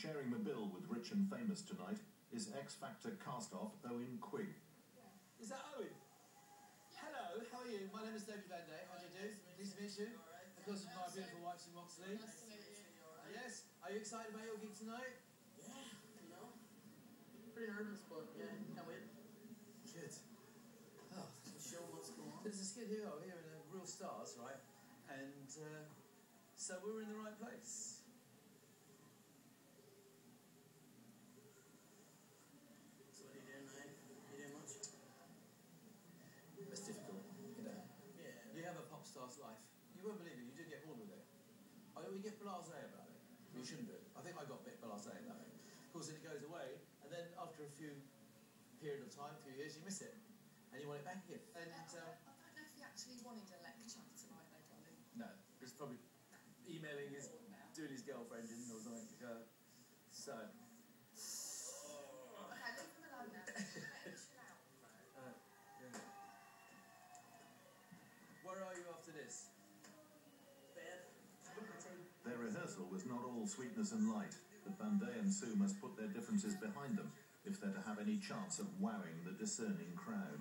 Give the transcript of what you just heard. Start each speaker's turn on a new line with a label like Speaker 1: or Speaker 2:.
Speaker 1: Sharing the bill with Rich and Famous tonight is X Factor cast-off Eoghan Quigg.
Speaker 2: Is that Owen? Hello, how are you? My name is David Van Day. How do you do? Pleased to meet you. Of course, with my beautiful wife, Moxley.
Speaker 3: Nice to meet you.
Speaker 2: Yes. Are you excited about your gig tonight?
Speaker 3: Yeah, you know. Pretty nervous, but yeah, can't wait.
Speaker 2: Good. Oh,
Speaker 3: The show must go on.
Speaker 2: there's a skid here. We're here in Real Stars, right? And so we were in the right place.
Speaker 3: So what are you doing tonight? You doing much?
Speaker 2: It's difficult, you know.
Speaker 3: Yeah.
Speaker 2: You have a pop star's life. You won't believe it. You do get bored with it. We get blasé about it. You shouldn't do it. I think I got a bit blasé about it. Of course, then it goes away, and then after a few period of time, a few years, you miss it, and you want it back again. And
Speaker 4: I don't know if he actually wanted a lecture tonight, though, darling.
Speaker 2: no, he's probably emailing his, doing his girlfriend in or something. So.
Speaker 4: Okay, leave him alone now. Chill out.
Speaker 2: Yeah. Where are you after this?
Speaker 3: Bed.
Speaker 1: Their rehearsal was not all sweetness and light, but Van Day and Sue must put their differences behind them if they're to have any chance of wowing the discerning crowd.